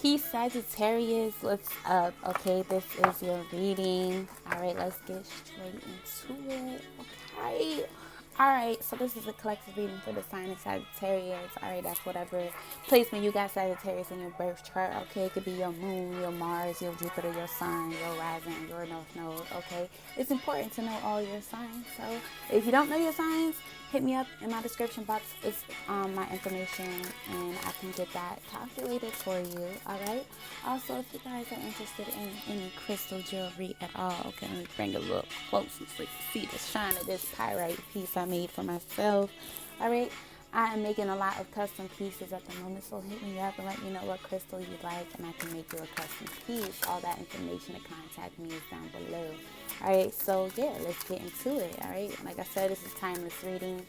Peace, Sagittarius. What's up? Okay, this is your reading. All right, let's get straight into it. Okay. All right, so this is a collective reading for the sign of Sagittarius. All right, that's whatever placement you got Sagittarius in your birth chart. Okay, it could be your moon, your Mars, your Jupiter, your sun, your rising, your north node. Okay, it's important to know all your signs. So if you don't know your signs, hit me up in my description box. It's my information, and I can get that calculated for you. All right. Also, if you guys are interested in any crystal jewelry at all, okay, let me bring it a little closer so you can see the shine of this pyrite piece I made for myself. All right. I am making a lot of custom pieces at the moment, so hit me up and let me know what crystal you like, and I can make you a custom piece. All that information to contact me is down below. Alright, so yeah, let's get into it. Alright, like I said, this is timeless reading.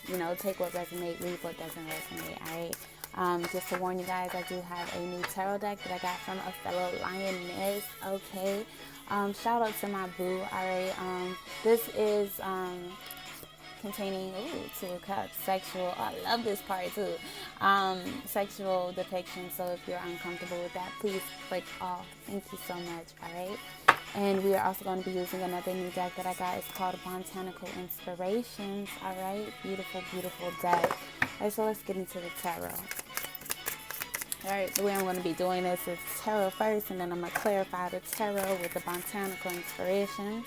You know, take what resonates, leave what doesn't resonate. Alright, just to warn you guys, I do have a new tarot deck that I got from a fellow lioness. Okay, shout out to my boo. Alright, this is containing two cups, sexual. Oh, I love this part too. Sexual depiction. So if you're uncomfortable with that, please click off. Thank you so much. All right. And we are also going to be using another new deck that I got. It's called Botanical Inspirations. All right. Beautiful, beautiful deck. All right. So let's get into the tarot. All right. The way I'm going to be doing this is tarot first, and then I'm going to clarify the tarot with the Botanical Inspirations.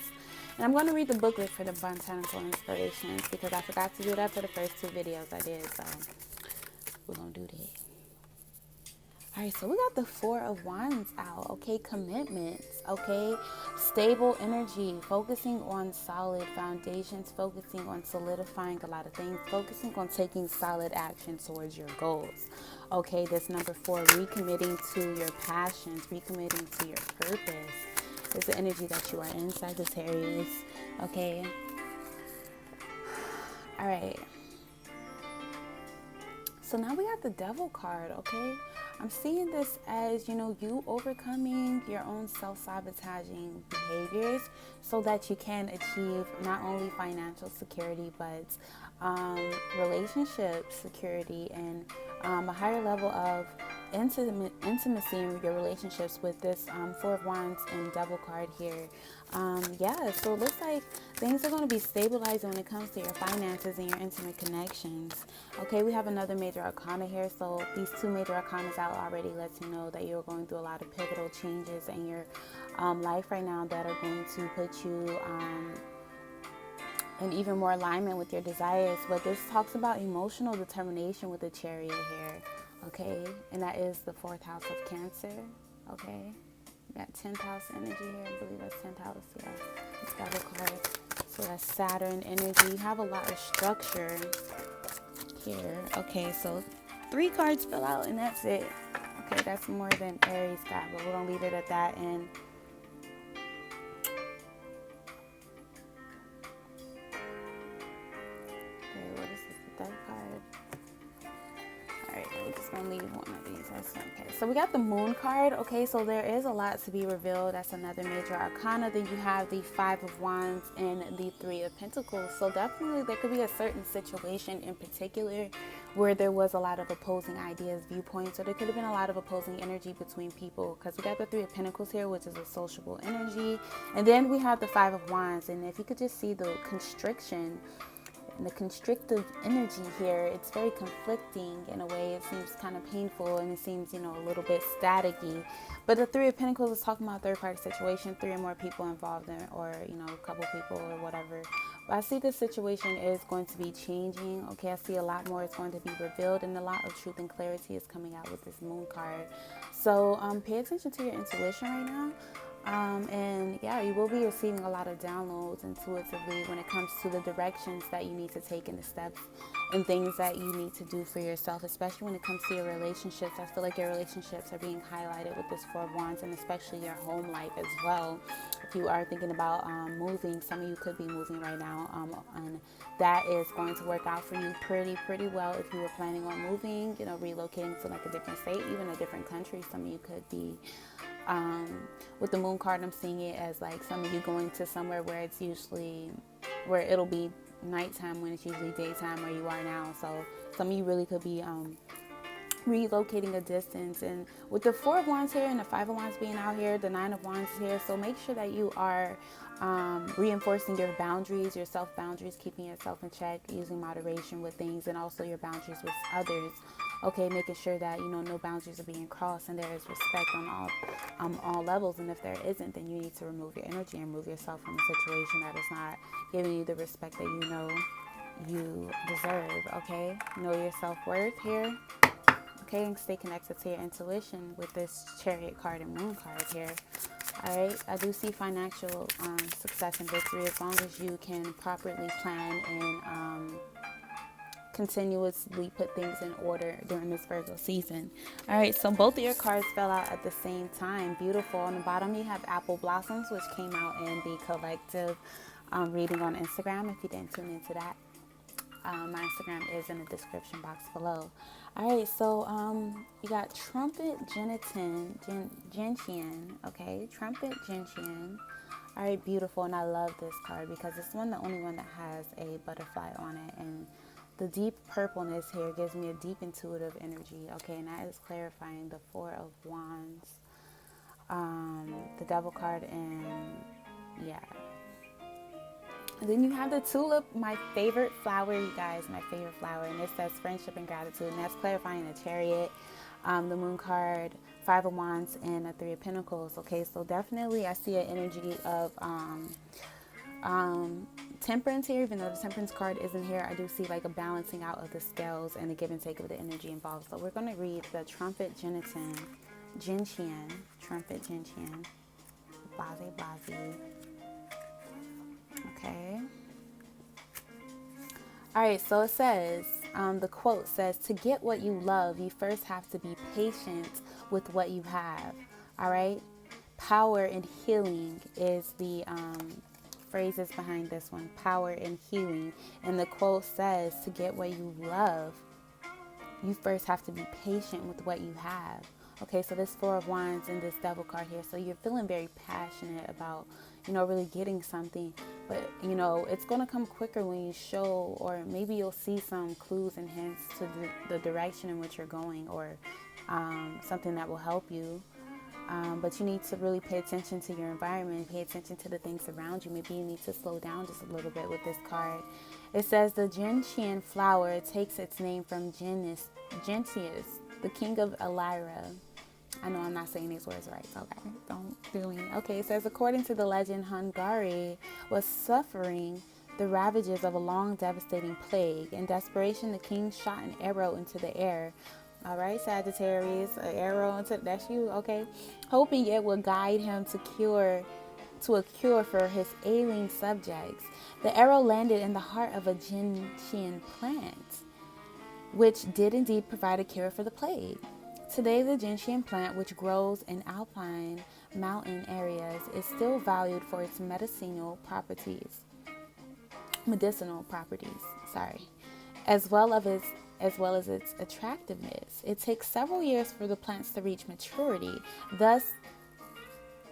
And I'm going to read the booklet for the Botanical Inspirations because I forgot to do that for the first two videos I did. So we're going to do that. All right, so we got the Four of Wands out. Okay, commitments. Okay, stable energy, focusing on solid foundations, focusing on solidifying a lot of things, focusing on taking solid action towards your goals. Okay, this number 4, recommitting to your passions, recommitting to your purpose. It's the energy that you are in, Sagittarius. Okay. All right. So now we got the Devil card, okay? I'm seeing this as, you overcoming your own self-sabotaging behaviors so that you can achieve not only financial security, but relationship security and a higher level of intimacy in your relationships with this Four of Wands and Devil card here. So it looks like things are going to be stabilizing when it comes to your finances and your intimate connections. Okay, we have another major arcana here. So these two major arcanas out already lets you know that you're going through a lot of pivotal changes in your life right now that are going to put you in even more alignment with your desires. But this talks about emotional determination with the Chariot here. Okay, and that is the 4th house of Cancer. Okay, we got 10th house energy here. I believe that's 10th house. Yeah, it's got a card. So that's Saturn energy. You have a lot of structure here. Okay, so 3 cards fill out, and that's it. Okay, that's more than Aries got, but we're gonna leave it at that. And okay, what is this? The 3rd card. Alright, we're just going to leave one of these. Okay, so we got the Moon card. Okay, so there is a lot to be revealed. That's another major arcana. Then you have the 5 of Wands and the 3 of Pentacles. So definitely there could be a certain situation in particular where there was a lot of opposing ideas, viewpoints, or there could have been a lot of opposing energy between people, because we got the 3 of Pentacles here, which is a sociable energy. And then we have the 5 of Wands. And if you could just see the constriction and the constrictive energy here, it's very conflicting in a way. It seems kind of painful, and it seems, a little bit staticky. But the 3 of Pentacles is talking about third-party situation, 3 or more people involved in, or, a couple people or whatever. But I see this situation is going to be changing. Okay, I see a lot more is going to be revealed, and a lot of truth and clarity is coming out with this Moon card. So pay attention to your intuition right now. And yeah, you will be receiving a lot of downloads intuitively when it comes to the directions that you need to take and the steps and things that you need to do for yourself, especially when it comes to your relationships. I feel like your relationships are being highlighted with this 4 of Wands, and especially your home life as well. If you are thinking about moving, some of you could be moving right now, and that is going to work out for you pretty well. If you were planning on moving, relocating to like a different state, even a different country, some of you could be. With the Moon card, I'm seeing it as like some of you going to somewhere where it'll be nighttime when it's usually daytime where you are now. So some of you really could be relocating a distance. And with the Four of Wands here and the Five of Wands being out here, the Nine of Wands is here. So make sure that you are reinforcing your boundaries, your self boundaries, keeping yourself in check, using moderation with things, and also your boundaries with others. Okay, making sure that, you know, no boundaries are being crossed and there is respect on all levels. And if there isn't, then you need to remove your energy and remove yourself from a situation that is not giving you the respect that you know you deserve. Okay, know your self-worth here. Okay, and stay connected to your intuition with this Chariot card and Moon card here. All right, I do see financial success and victory as long as you can properly plan and continuously put things in order during this Virgo season. All right, so both of your cards fell out at the same time. Beautiful. On the bottom, you have Apple Blossoms, which came out in the collective reading on Instagram. If you didn't tune into that, my Instagram is in the description box below. All right, so you got Trumpet Gentian, okay? Trumpet Gentian. All right, beautiful, and I love this card because it's the only one that has a butterfly on it, and the deep purpleness here gives me a deep intuitive energy, okay? And that is clarifying the Four of Wands, the Devil card, and yeah. And then you have the tulip, my favorite flower, you guys, my favorite flower. And it says friendship and gratitude. And that's clarifying the Chariot, the Moon card, Five of Wands, and the Three of Pentacles. Okay, so definitely I see an energy of temperance here. Even though the temperance card isn't here, I do see like a balancing out of the scales and the give and take of the energy involved. So we're going to read the Trumpet Gentian, Trumpet Gentian, Blase. Okay. All right, so it says, the quote says, to get what you love, you first have to be patient with what you have. All right. Power and healing is the phrases behind this one. Power and healing. And the quote says, to get what you love, you first have to be patient with what you have. Okay, so this Four of Wands and this Devil card here. So you're feeling very passionate about, you know, really getting something. But, you know, it's going to come quicker when you show, or maybe you'll see some clues and hints to the direction in which you're going, or something that will help you. But you need to really pay attention to your environment, pay attention to the things around you. Maybe you need to slow down just a little bit with this card. It says the gentian flower takes its name from Gentius, the king of Elira. I know I'm not saying these words right, so okay, don't do me. Okay, it says, according to the legend, Hungary was suffering the ravages of a long, devastating plague. In desperation, the king shot an arrow into the air. All right, Sagittarius, an arrow into, that's you, okay? Hoping it would guide him to a cure for his ailing subjects. The arrow landed in the heart of a gentian plant, which did indeed provide a cure for the plague. Today, the gentian plant, which grows in alpine mountain areas, is still valued for its medicinal properties, as well as its attractiveness. It takes several years for the plants to reach maturity. Thus,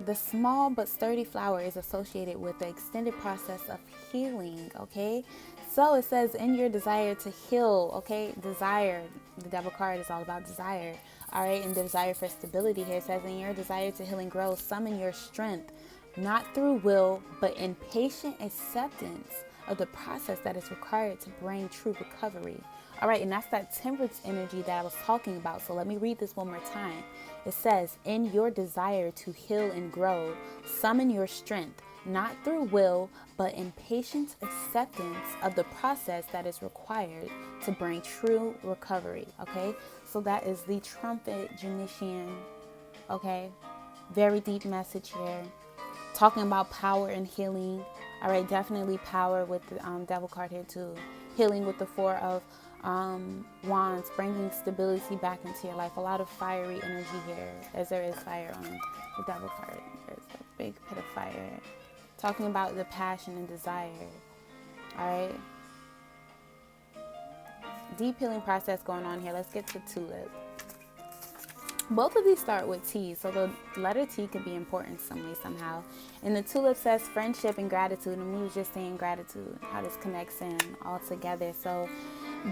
the small but sturdy flower is associated with the extended process of healing, okay? So it says, in your desire to heal, okay? Desire, the Devil card is all about desire, all right? And the desire for stability here, it says, in your desire to heal and grow, summon your strength, not through will, but in patient acceptance of the process that is required to bring true recovery. All right, and that's that temperance energy that I was talking about. So let me read this one more time. It says, in your desire to heal and grow, summon your strength, not through will, but in patient acceptance of the process that is required to bring true recovery. Okay, so that is the Trumpet Gentian. Okay, very deep message here. Talking about power and healing. All right, definitely power with the Devil card here too. Healing with the Four of Wands, bringing stability back into your life. A lot of fiery energy here, as there is fire on the Devil card. There's a big pit of fire. Talking about the passion and desire. All right. Deep healing process going on here. Let's get to Tulip. Both of these start with T, so the letter T could be important some way, somehow. And the Tulip says friendship and gratitude, and we were just saying gratitude, how this connects in all together. So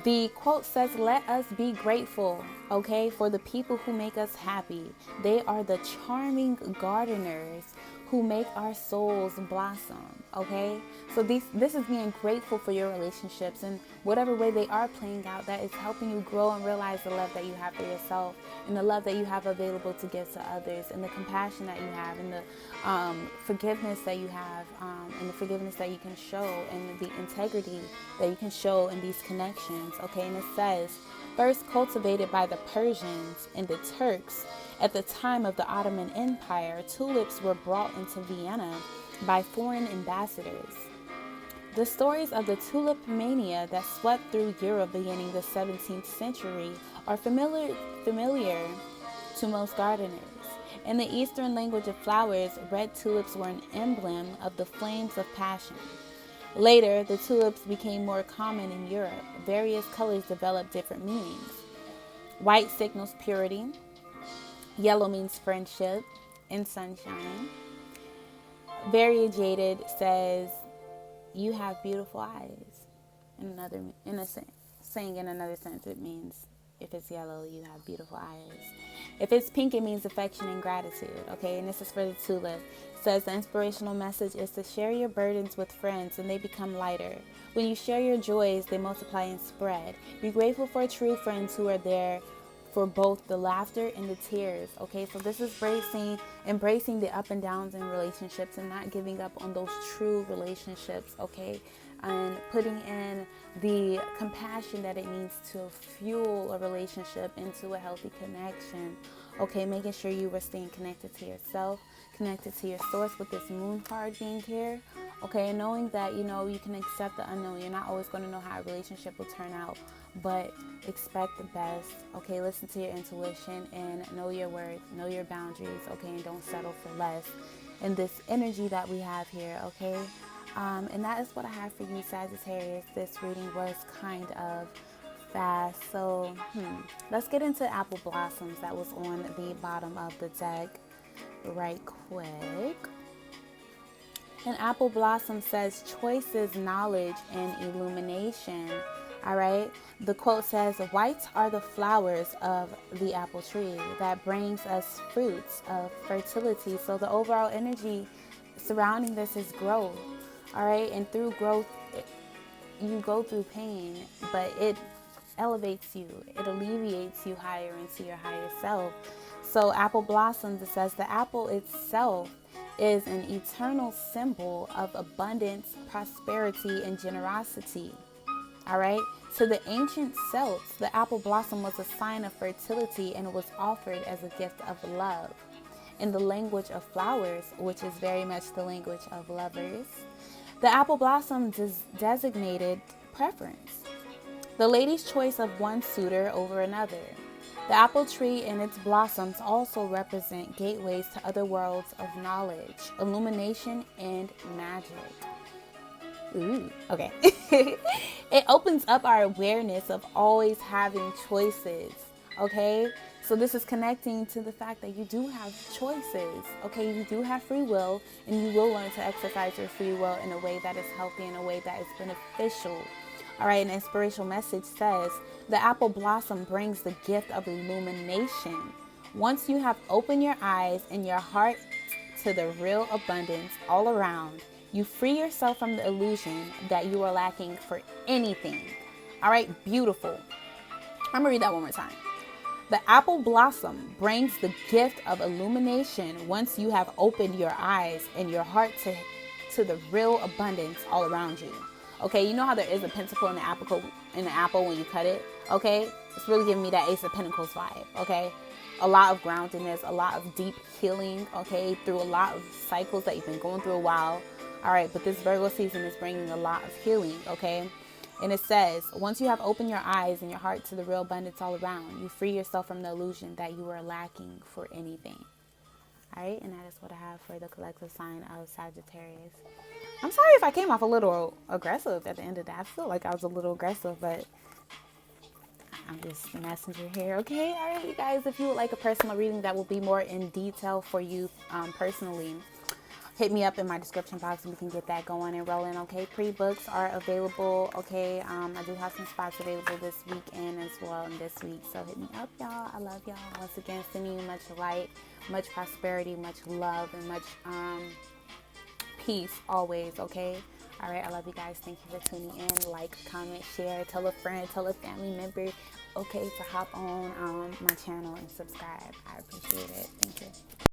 The quote says, let us be grateful, okay, for the people who make us happy. They are the charming gardeners who make our souls blossom, okay? So this is being grateful for your relationships and whatever way they are playing out, that is helping you grow and realize the love that you have for yourself and the love that you have available to give to others and the compassion that you have and the forgiveness that you have and the forgiveness that you can show and the integrity that you can show in these connections, okay? And it says, first cultivated by the Persians and the Turks at the time of the Ottoman Empire, tulips were brought into Vienna by foreign ambassadors. The stories of the tulip mania that swept through Europe beginning the 17th century are familiar to most gardeners. In the Eastern language of flowers, red tulips were an emblem of the flames of passion. Later, the tulips became more common in Europe. Various colors developed different meanings. White signals purity. Yellow means friendship and sunshine. Variegated says, you have beautiful eyes. In another sense, it means if it's yellow, you have beautiful eyes. If it's pink, it means affection and gratitude. Okay, and this is for the tulip. It says the inspirational message is to share your burdens with friends and they become lighter. When you share your joys, they multiply and spread. Be grateful for true friends who are there for both the laughter and the tears. Okay, so this is embracing the up and downs in relationships and not giving up on those true relationships. Okay, and putting in the compassion that it needs to fuel a relationship into a healthy connection. Okay, making sure you are staying connected to yourself, connected to your source with this moon card being here. Okay, and knowing that, you can accept the unknown. You're not always going to know how a relationship will turn out, but expect the best. Okay, listen to your intuition and know your worth, know your boundaries. Okay, and don't settle for less in this energy that we have here. Okay, and that is what I have for you, Sagittarius. This reading was kind of fast, so let's get into apple blossoms that was on the bottom of the deck right quick. And apple blossom says choices, knowledge, and illumination. All right. The quote says, white are the flowers of the apple tree that brings us fruits of fertility. So the overall energy surrounding this is growth. All right. And through growth, you go through pain, but it elevates you. It alleviates you higher into your higher self. So apple blossoms, it says the apple itself is an eternal symbol of abundance, prosperity, and generosity. All right. To the ancient Celts, the apple blossom was a sign of fertility and was offered as a gift of love. In the language of flowers, which is very much the language of lovers, the apple blossom designated preference, the lady's choice of one suitor over another. The apple tree and its blossoms also represent gateways to other worlds of knowledge, illumination, and magic. Ooh, okay. It opens up our awareness of always having choices, okay? So this is connecting to the fact that you do have choices, okay? You do have free will, and you will learn to exercise your free will in a way that is healthy, in a way that is beneficial. All right, an inspirational message says, the apple blossom brings the gift of illumination. Once you have opened your eyes and your heart to the real abundance all around, you free yourself from the illusion that you are lacking for anything. All right, beautiful. I'm gonna read that one more time. The apple blossom brings the gift of illumination once you have opened your eyes and your heart to the real abundance all around you. Okay, you know how there is a pentacle in the apple when you cut it? Okay, it's really giving me that Ace of Pentacles vibe. Okay, a lot of groundedness, a lot of deep healing. Okay, through a lot of cycles that you've been going through a while. All right, but this Virgo season is bringing a lot of healing. Okay, and it says, once you have opened your eyes and your heart to the real abundance all around, you free yourself from the illusion that you are lacking for anything. All right, and that is what I have for the collective sign of Sagittarius. I'm sorry if I came off a little aggressive at the end of that. I feel like I was a little aggressive, but I'm just the messenger here, okay? All right, you guys, if you would like a personal reading that will be more in detail for you personally, hit me up in my description box and we can get that going and rolling. Okay, pre-books are available. Okay, I do have some spots available this weekend as well and this week, so hit me up, y'all. I love y'all. Once again, sending you much light, much prosperity, much love, and much peace always. Okay, all right, I love you guys. Thank you for tuning in. Like, comment, share, tell a friend, tell a family member, okay, to hop on my channel and subscribe. I appreciate it. Thank you.